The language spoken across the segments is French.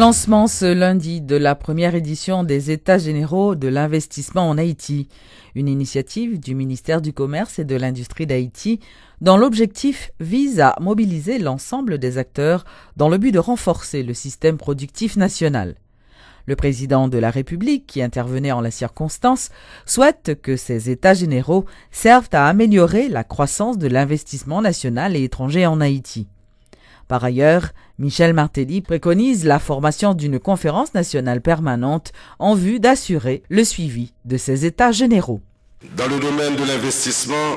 Lancement ce lundi de la première édition des États généraux de l'investissement en Haïti, une initiative du ministère du Commerce et de l'Industrie d'Haïti dont l'objectif vise à mobiliser l'ensemble des acteurs dans le but de renforcer le système productif national. Le président de la République, qui intervenait en la circonstance, souhaite que ces États généraux servent à améliorer la croissance de l'investissement national et étranger en Haïti. Par ailleurs, Michel Martelly préconise la formation d'une conférence nationale permanente en vue d'assurer le suivi de ces États généraux. Dans le domaine de l'investissement,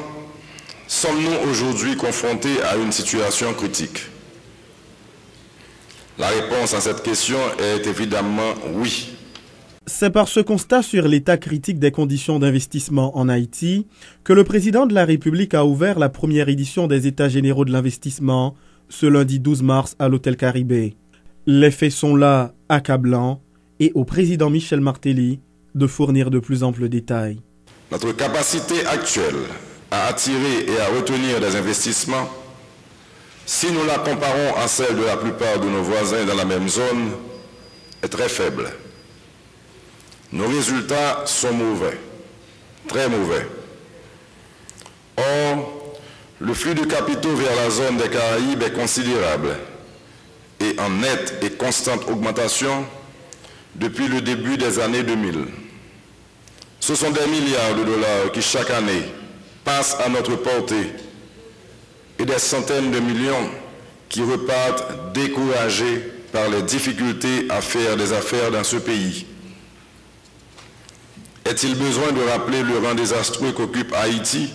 sommes-nous aujourd'hui confrontés à une situation critique? La réponse à cette question est évidemment oui. C'est par ce constat sur l'état critique des conditions d'investissement en Haïti que le président de la République a ouvert la première édition des États généraux de l'investissement ce lundi 12 mars à l'Hôtel Caribé. Les faits sont là, accablants, et au président Michel Martelly de fournir de plus amples détails. Notre capacité actuelle à attirer et à retenir des investissements, si nous la comparons à celle de la plupart de nos voisins dans la même zone, est très faible. Nos résultats sont mauvais, très mauvais. Or, le flux de capitaux vers la zone des Caraïbes est considérable et en nette et constante augmentation depuis le début des années 2000. Ce sont des milliards de dollars qui chaque année passent à notre portée et des centaines de millions qui repartent découragés par les difficultés à faire des affaires dans ce pays. Est-il besoin de rappeler le rang désastreux qu'occupe Haïti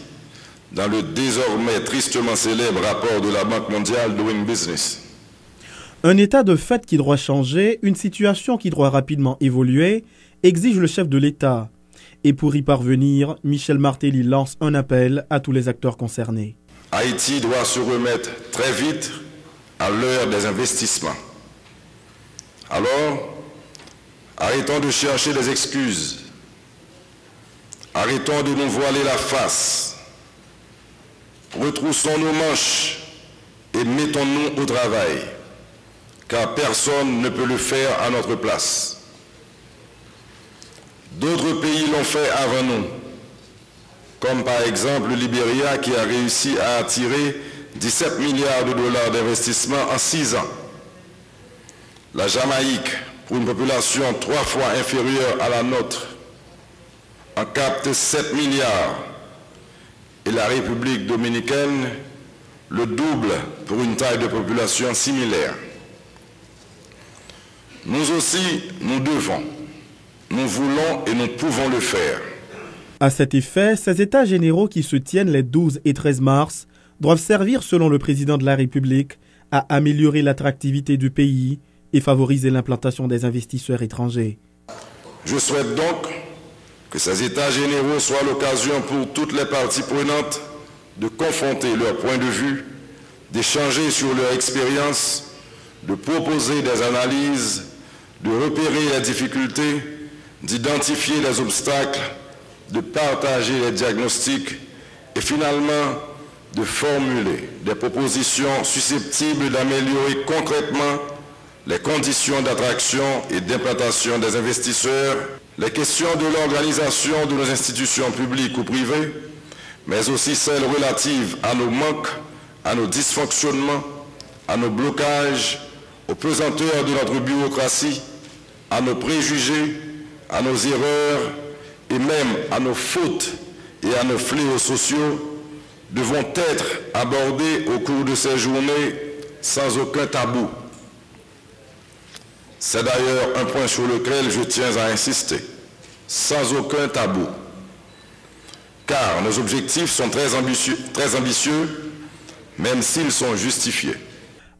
dans le désormais tristement célèbre rapport de la Banque mondiale Doing Business? Un état de fait qui doit changer, une situation qui doit rapidement évoluer, exige le chef de l'État. Et pour y parvenir, Michel Martelly lance un appel à tous les acteurs concernés. Haïti doit se remettre très vite à l'heure des investissements. Alors, arrêtons de chercher des excuses. Arrêtons de nous voiler la face. Retroussons nos manches et mettons-nous au travail, car personne ne peut le faire à notre place. D'autres pays l'ont fait avant nous, comme par exemple le Libéria qui a réussi à attirer 17 milliards de dollars d'investissement en 6 ans. La Jamaïque, pour une population 3 fois inférieure à la nôtre, en capte 7 milliards. Et la République dominicaine, le double pour une taille de population similaire. Nous aussi, nous devons, nous voulons et nous pouvons le faire. À cet effet, ces États généraux qui se tiennent les 12 et 13 mars doivent servir, selon le président de la République, à améliorer l'attractivité du pays et favoriser l'implantation des investisseurs étrangers. Je souhaite donc que ces États généraux soient l'occasion pour toutes les parties prenantes de confronter leurs points de vue, d'échanger sur leur expérience, de proposer des analyses, de repérer les difficultés, d'identifier les obstacles, de partager les diagnostics et finalement de formuler des propositions susceptibles d'améliorer concrètement les conditions d'attraction et d'implantation des investisseurs, les questions de l'organisation de nos institutions publiques ou privées, mais aussi celles relatives à nos manques, à nos dysfonctionnements, à nos blocages, aux pesanteurs de notre bureaucratie, à nos préjugés, à nos erreurs et même à nos fautes et à nos fléaux sociaux, devront être abordés au cours de ces journées sans aucun tabou. C'est d'ailleurs un point sur lequel je tiens à insister, sans aucun tabou, car nos objectifs sont très ambitieux, même s'ils sont justifiés.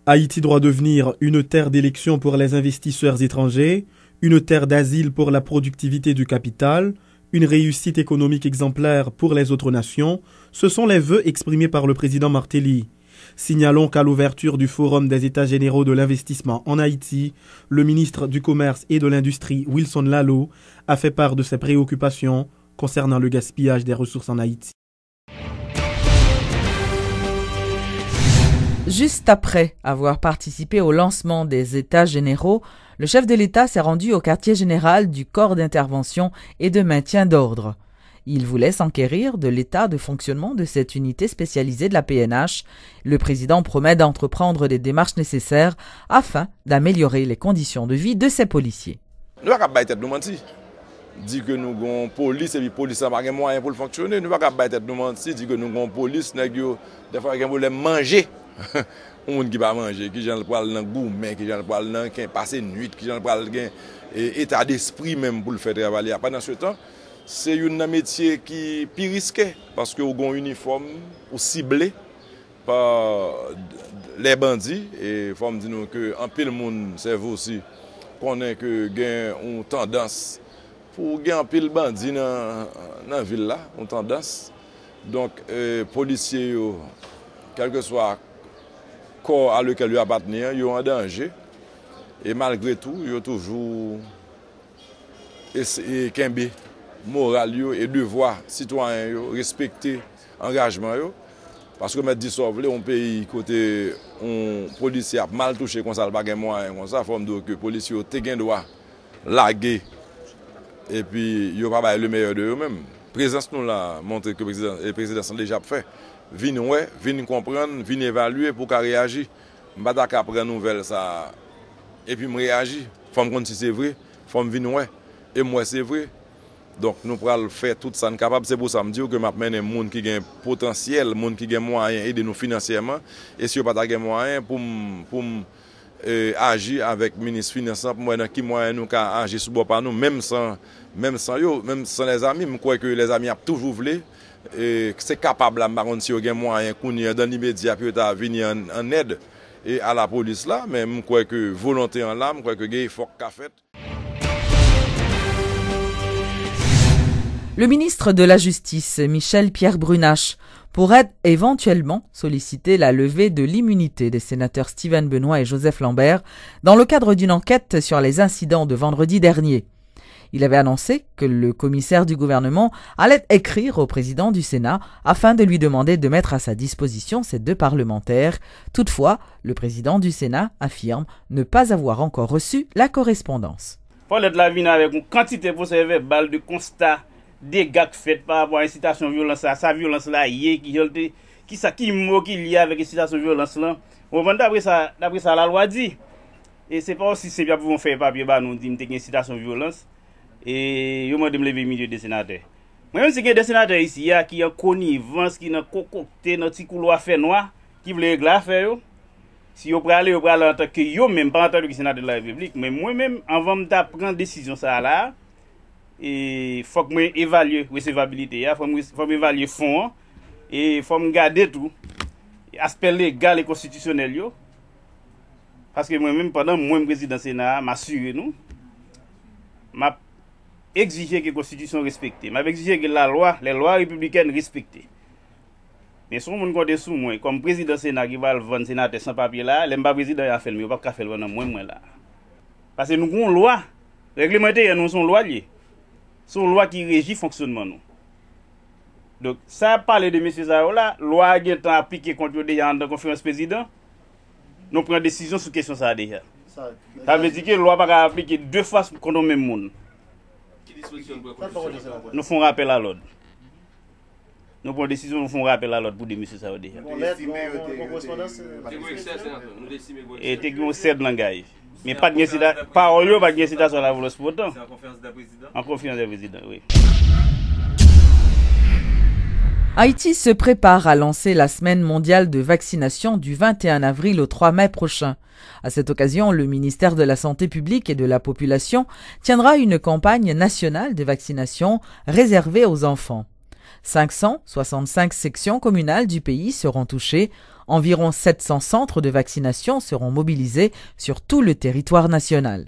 Haïti doit devenir une terre d'élection pour les investisseurs étrangers, une terre d'asile pour la productivité du capital, une réussite économique exemplaire pour les autres nations. Ce sont les vœux exprimés par le président Martelly. Signalons qu'à l'ouverture du Forum des États généraux de l'investissement en Haïti, le ministre du Commerce et de l'Industrie, Wilson Lallo, a fait part de ses préoccupations concernant le gaspillage des ressources en Haïti. Juste après avoir participé au lancement des États généraux, le chef de l'État s'est rendu au quartier général du corps d'intervention et de maintien d'ordre. Il voulait s'enquérir de l'état de fonctionnement de cette unité spécialisée de la PNH. Le président promet d'entreprendre des démarches nécessaires afin d'améliorer les conditions de vie de ses policiers. Nous avons pas nous mentir. Dit que nous avons police et puis police n'a pas moyen pour fonctionner. Nous avons pas nous mentir. Dit que nous avons police, des fois nous voulons manger. On qui va manger, qui j'en parle dans gourmet, qui j'en parle dans qui passer nuit, qui j'en parle dans état d'esprit même pour le faire travailler. Pendant ce temps, c'est un métier qui est plus risqué parce que vous avez un uniforme ciblé par les bandits et il faut me dire que en pile monde c'est vous aussi connaît que gain une tendance pour gagner un pile bandit dans la ville là, une tendance. Donc policiers quel que soit corps à lequel ils appartiennent, ils sont en danger. Et malgré tout, ils ont toujours qu'un moral et devoir citoyen, respecter l'engagement. Parce que mettre dissolver un pays côté un policier a mal touché comme ça, pas de moyen comme ça, forme que les policiers ont un droit laguer et puis ils n'ont pas le meilleur de eux-mêmes. Présence nous là montre que le président a déjà fait. Viens comprendre, viens évaluer pour réagir. Je ne vais pas prendre nouvelle ça et puis me réagir. Il faut me comprendre si c'est vrai, il faut me venir et moi c'est vrai. Donc nous pourrons faire tout ça capable. C'est pour ça que je dis que je mène un monde qui a un potentiel, un monde qui a moyen d'aider nous financièrement. Et si je n'ai pas de moyen pour agir avec le ministre des Finances, pour moi, qui moyen nous agir sur par nous, même sans les amis. Je crois que les amis ont toujours voulu. C'est capable, si il y a moyen dans l'immédiat de venir en aide et à la police là, mais je crois que volonté en l'âme, je crois que il faut qu'a fait. Le ministre de la Justice, Michel Pierre-Brunache, pourrait éventuellement solliciter la levée de l'immunité des sénateurs Steven Benoît et Joseph Lambert dans le cadre d'une enquête sur les incidents de vendredi dernier. Il avait annoncé que le commissaire du gouvernement allait écrire au président du Sénat afin de lui demander de mettre à sa disposition ces deux parlementaires. Toutefois, le président du Sénat affirme ne pas avoir encore reçu la correspondance. Paul de la Vigne avec une quantité pour servir balle de constat des dégâts faits par rapport à incitation à violence, sa violence là, qui mot qu'il y a avec incitation à violence là. D'après ça, la loi dit. Et c'est pas aussi simple pour faire papier, nous dit que incitation à violence. Et je me lever milieu des sénateurs. Moi-même, c'est que des sénateurs ici qui ont connivence, qui ont concocté notre petit couloir fait noir, qui veulent régler l'affaire. Si vous allez en tant que yo, même pas en tant que sénateur de la République, mais moi-même, avant de prendre décision ça là, il faut que je évalue la recevabilité, il faut que évaluer le fond, et il faut que garder tout, aspect légal et constitutionnel. Parce que moi-même, pendant que je suis président du Sénat, m'assurer nous, m'a exigé que la Constitution respectée, m'a exigé que les lois républicaines respectées. Mais si on compte sous moi, comme président du Sénat qui va le vendre sénateur sans papier là, les pas président a fait, mais il ne pas faire le vendre moi là. Parce que nous avons une loi réglementaire, nous sommes loi liée. C'est une loi qui régit le fonctionnement. Nous. Donc, ça parle de M. Zao là, loi qui est appliquée contre déjà en conférence président, nous prenons décision sur la question ça déjà. Ça veut dire que la loi va pas appliquer deux fois contre le même monde. Nous faisons rappel à l'ordre. Nous prenons décision, nous faisons rappel à l'ordre pour des M. Zao déjà. Et tu as 7 langages. Mais pas de citation, pas de citation à la violence pour autant. C'est en confiance du président. En confiance du président, oui. Haïti se prépare à lancer la semaine mondiale de vaccination du 21 avril au 3 mai prochain. À cette occasion, le ministère de la Santé publique et de la Population tiendra une campagne nationale de vaccination réservée aux enfants. 565 sections communales du pays seront touchées. Environ 700 centres de vaccination seront mobilisés sur tout le territoire national.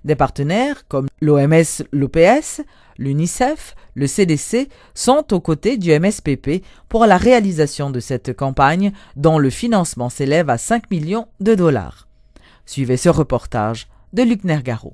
Des partenaires comme l'OMS, l'OPS, l'UNICEF, le CDC sont aux côtés du MSPP pour la réalisation de cette campagne dont le financement s'élève à 5 millions de dollars. Suivez ce reportage de Luc Nergaro.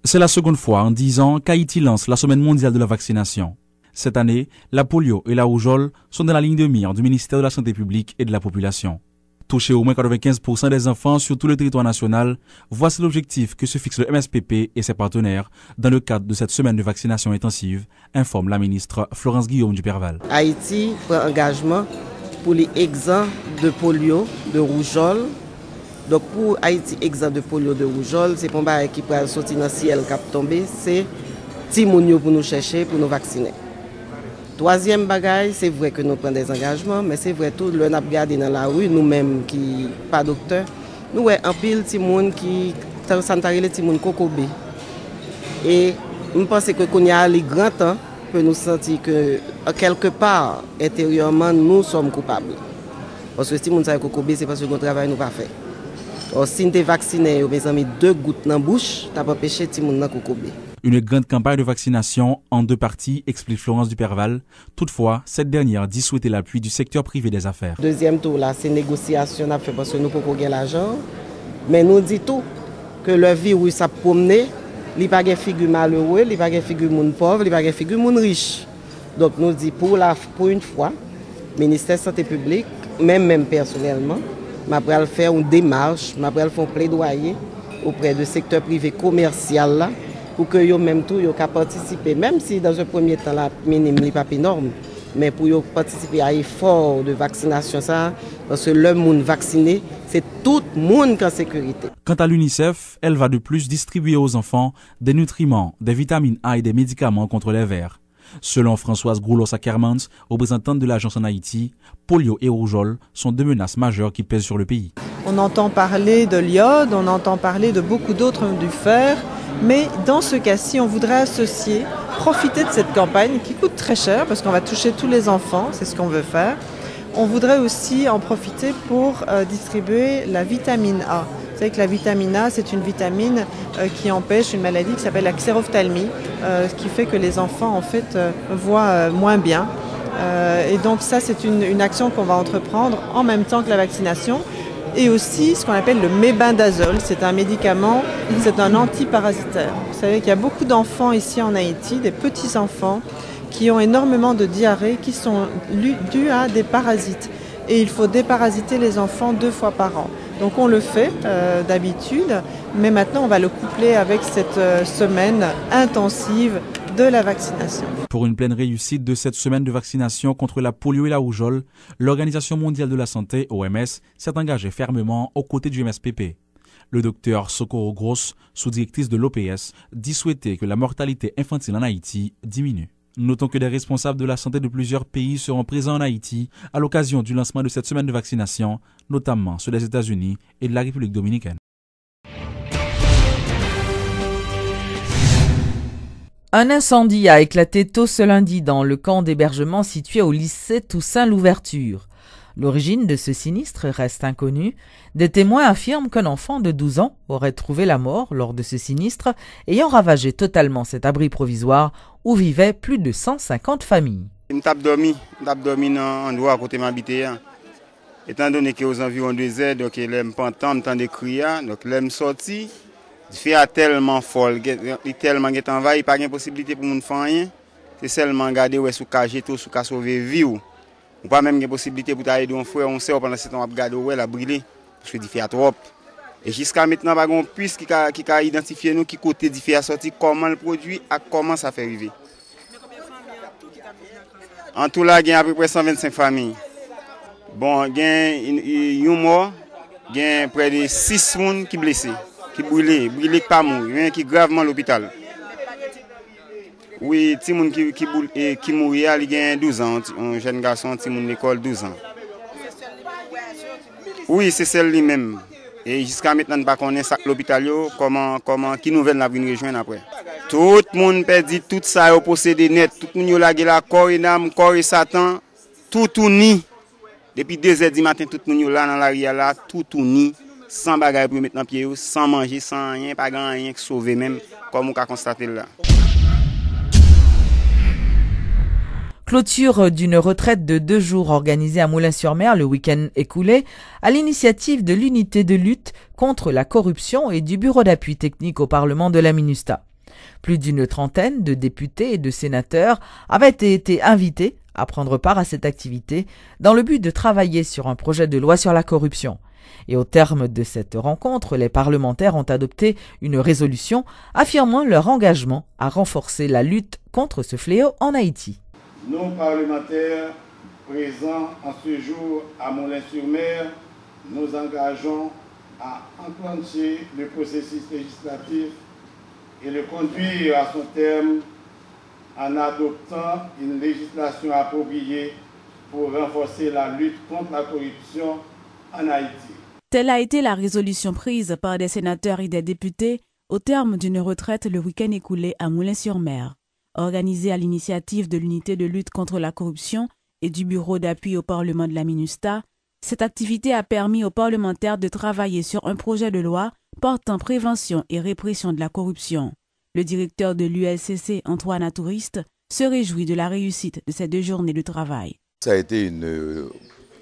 C'est la seconde fois en 10 ans qu'Haïti lance la semaine mondiale de la vaccination. Cette année, la polio et la rougeole sont dans la ligne de mire du ministère de la Santé publique et de la Population. Toucher au moins 95% des enfants sur tout le territoire national, voici l'objectif que se fixe le MSPP et ses partenaires dans le cadre de cette semaine de vaccination intensive, informe la ministre Florence Guillaume du Perval. Haïti prend engagement pour les exempts de polio, de rougeole. Donc pour Haïti exempt de polio, de rougeole, c'est pour un qui peut sortir dans le ciel cap tomber, c'est Timounio pour nous chercher, pour nous vacciner. Troisième bagaille, c'est vrai que nous prenons des engagements, mais c'est vrai tout le n'a regardé dans la rue, nous-mêmes qui pas docteur, nous avons un pile de monde qui s'entaré les timoun kokobé. Et nous pensons que qu'on y a les grands temps pour nous sentir que quelque part intérieurement nous sommes coupables. Parce que si nous sommes kokobé, c'est parce que notre travail nous pas fait. Alors si nous sommes vaccinés, mes amis, 2 gouttes dans la bouche, t'as pas empêché timoun nan kokobé. Une grande campagne de vaccination en 2 parties, explique Florence Duperval. Toutefois, cette dernière dit souhaiter l'appui du secteur privé des affaires. Deuxième tour, là, c'est négociation à faire parce que nous ne pouvons pas gagner l'argent. Mais nous disons tout, que le virus a promené, il n'y a pas de figure malheureux, il n'y a pas de figure monde pauvre, il n'y a pas de figure monde riche. Donc nous disons pour une fois, le ministère de la Santé publique, même personnellement, m'a faire une démarche, m'a faire un plaidoyer auprès du secteur privé commercial là, pour que eux même tout puissent participer, même si dans un premier temps la minime n'est pas énorme, mais pour eux participer à l'effort de vaccination ça, parce que le monde vacciné, c'est tout le monde qui est en sécurité. Quant à l'UNICEF, elle va de plus distribuer aux enfants des nutriments, des vitamines A et des médicaments contre les vers. Selon Françoise Groulos-Ackermans, représentante de l'agence en Haïti, polio et rougeole sont 2 menaces majeures qui pèsent sur le pays. On entend parler de l'iode, on entend parler de beaucoup d'autres, du fer. Mais dans ce cas-ci, on voudrait associer, profiter de cette campagne qui coûte très cher parce qu'on va toucher tous les enfants, c'est ce qu'on veut faire. On voudrait aussi en profiter pour distribuer la vitamine A. Vous savez que la vitamine A, c'est une vitamine qui empêche une maladie qui s'appelle la xérophtalmie, ce qui fait que les enfants en fait voient moins bien. Et donc ça, c'est une action qu'on va entreprendre en même temps que la vaccination. Et aussi ce qu'on appelle le mébendazole, c'est un médicament, c'est un antiparasitaire. Vous savez qu'il y a beaucoup d'enfants ici en Haïti, des petits-enfants, qui ont énormément de diarrhée, qui sont dus à des parasites. Et il faut déparasiter les enfants 2 fois par an. Donc on le fait d'habitude, mais maintenant on va le coupler avec cette semaine intensive de la vaccination. Pour une pleine réussite de cette semaine de vaccination contre la polio et la rougeole, l'Organisation mondiale de la santé, OMS, s'est engagée fermement aux côtés du MSPP. Le docteur Socorro Gross, sous-directrice de l'OPS, dit souhaiter que la mortalité infantile en Haïti diminue. Notons que des responsables de la santé de plusieurs pays seront présents en Haïti à l'occasion du lancement de cette semaine de vaccination, notamment ceux des États-Unis et de la République dominicaine. Un incendie a éclaté tôt ce lundi dans le camp d'hébergement situé au lycée Toussaint-Louverture. L'origine de ce sinistre reste inconnue. Des témoins affirment qu'un enfant de 12 ans aurait trouvé la mort lors de ce sinistre, ayant ravagé totalement cet abri provisoire où vivaient plus de 150 familles. Je me dormi dans un endroit à côté de m'habiter. Étant donné qu'aux environs 2 heures, donc je me entends des cris, donc je me sorti. Il fait tellement fort, il tellement envahi, il n'y a pas de possibilité pour nous faire rien. C'est seulement garder sous cage tout, sous sauver vie. Ou pas même de possibilité pour aller dans un frère, on sait pendant ce temps on regarder où elle a brûlé parce que il fait trop. Et jusqu'à maintenant pas gon puce qui a identifié nous qui côté il fait à sortir, comment le produit et comment ça fait arriver. En tout là, il y a à peu près 125 familles. Bon, il y a un mort, il y a près de 6 personnes qui sont blessés. Qui brûlé pas mourir, qui gravement à l'hôpital. Oui, Timoun qui mourit, il a 12 ans, un jeune garçon, Timoun l'école 12 ans. Oui, c'est celle lui-même. Et jusqu'à maintenant, on ne connaît pas l'hôpital, qui nouvelle n'a venu rejoindre après. Tout le monde perdit tout ça au possédé net, tout le monde a la corps et l'âme, corps et Satan, tout uni. Depuis 2 heures du matin, tout le monde là dans l'arrière là, tout uni. Sans bagaille pour mettre dans pied, sans manger, sans rien, pas grand rien que sauver même, comme on a constaté là. Clôture d'une retraite de 2 jours organisée à Moulins-sur-Mer le week-end écoulé à l'initiative de l'unité de lutte contre la corruption et du bureau d'appui technique au Parlement de la MINUSTA. Plus d'une trentaine de députés et de sénateurs avaient été invités à prendre part à cette activité dans le but de travailler sur un projet de loi sur la corruption. Et au terme de cette rencontre, les parlementaires ont adopté une résolution affirmant leur engagement à renforcer la lutte contre ce fléau en Haïti. Nous, parlementaires présents en ce jour à Moulins-sur-Mer, nous engageons à enclencher le processus législatif et le conduire à son terme en adoptant une législation appropriée pour renforcer la lutte contre la corruption en Haïti. Telle a été la résolution prise par des sénateurs et des députés au terme d'une retraite le week-end écoulé à Moulins-sur-Mer. Organisée à l'initiative de l'unité de lutte contre la corruption et du bureau d'appui au Parlement de la MINUSTAH, cette activité a permis aux parlementaires de travailler sur un projet de loi portant prévention et répression de la corruption. Le directeur de l'ULCC, Antoine Atouriste, se réjouit de la réussite de ces 2 journées de travail. Ça a été une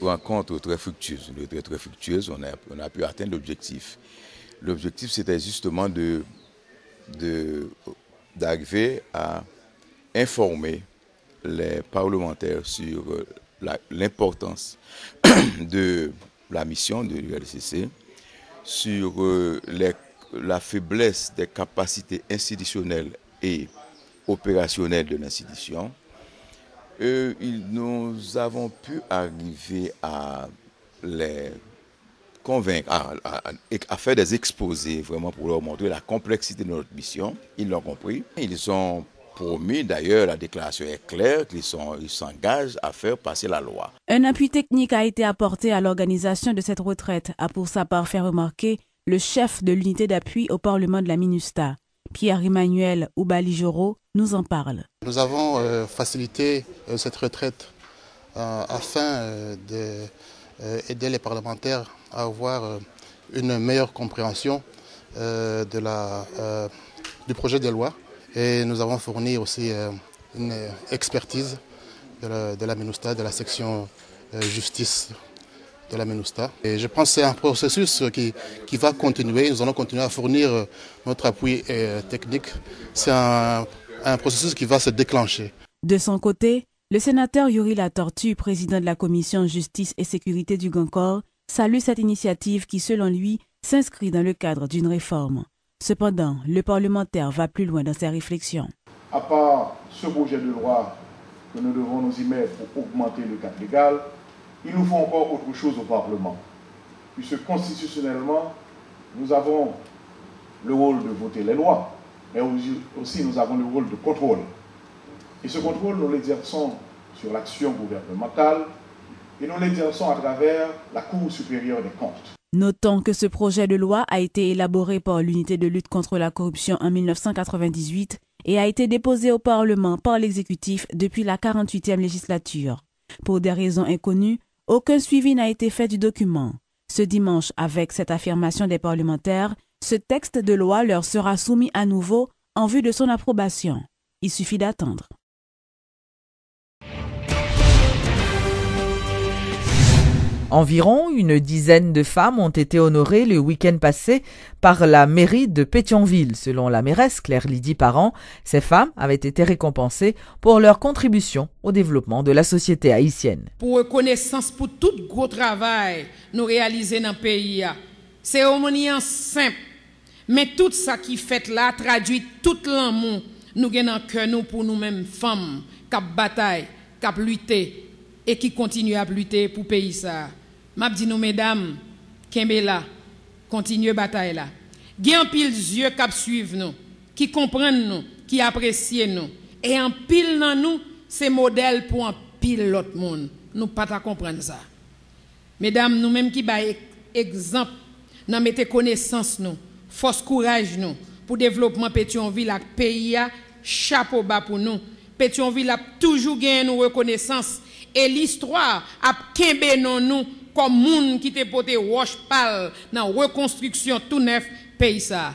rencontre très fructueuse, on a pu atteindre l'objectif. L'objectif, c'était justement d'arriver à informer les parlementaires sur l'importance de la mission de l'ULCC, sur la faiblesse des capacités institutionnelles et opérationnelles de l'institution. Nous avons pu arriver à les convaincre, à faire des exposés vraiment pour leur montrer la complexité de notre mission. Ils l'ont compris. Ils ont promis, d'ailleurs, la déclaration est claire, qu'ils s'engagent à faire passer la loi. Un appui technique a été apporté à l'organisation de cette retraite, a pour sa part fait remarquer le chef de l'unité d'appui au Parlement de la MINUSTAH. Pierre-Emmanuel Oubalijoro nous en parle. Nous avons facilité cette retraite afin d'aider les parlementaires à avoir une meilleure compréhension du projet de loi. Et nous avons fourni aussi une expertise de la MINUSTAH, de la section justice de la MINUSTAH. Et je pense que c'est un processus qui va continuer. Nous allons continuer à fournir notre appui technique. C'est un processus qui va se déclencher. De son côté, le sénateur Yuri Latortue, président de la commission justice et sécurité du Gancor, salue cette initiative qui, selon lui, s'inscrit dans le cadre d'une réforme. Cependant, le parlementaire va plus loin dans ses réflexions. À part ce projet de loi que nous devons nous y mettre pour augmenter le cadre légal, il nous faut encore autre chose au Parlement. Puisque constitutionnellement, nous avons le rôle de voter les lois, mais aussi nous avons le rôle de contrôle. Et ce contrôle, nous l'exerçons sur l'action gouvernementale et nous l'exerçons à travers la Cour supérieure des comptes. Notons que ce projet de loi a été élaboré par l'unité de lutte contre la corruption en 1998 et a été déposé au Parlement par l'exécutif depuis la 48e législature. Pour des raisons inconnues, aucun suivi n'a été fait du document. Ce dimanche, avec cette affirmation des parlementaires, ce texte de loi leur sera soumis à nouveau en vue de son approbation. Il suffit d'attendre. Environ une dizaine de femmes ont été honorées le week-end passé par la mairie de Pétionville. Selon la mairesse Claire-Lydie Parent, ces femmes avaient été récompensées pour leur contribution au développement de la société haïtienne. Pour reconnaissance pour tout gros travail nous réalisé dans le pays, c'est une simple, mais tout ça qui fait là traduit tout l'amour nous avons dans cœur nous pour nous-mêmes femmes qui bataille, qui lutter et qui continue à lutter pour le pays ça. M'a dit nous mesdames, kembe là, continuez bataille là. Gen pile yeux qui suivent nous, qui comprennent nous, qui apprécient nous et en pile dans nous, c'est modèle pour un pile l'autre monde. Nous pas ta comprendre ça. Mesdames, nous même qui bail exemple, nous mettez connaissance nous, force courage nous pour développement Pétionville avec pays a chapeau bas pour nous. Pétionville a toujours gagné nous reconnaissance et l'histoire a kembe nous comme moun qui te pote roche pal dans reconstruction tout neuf pays ça.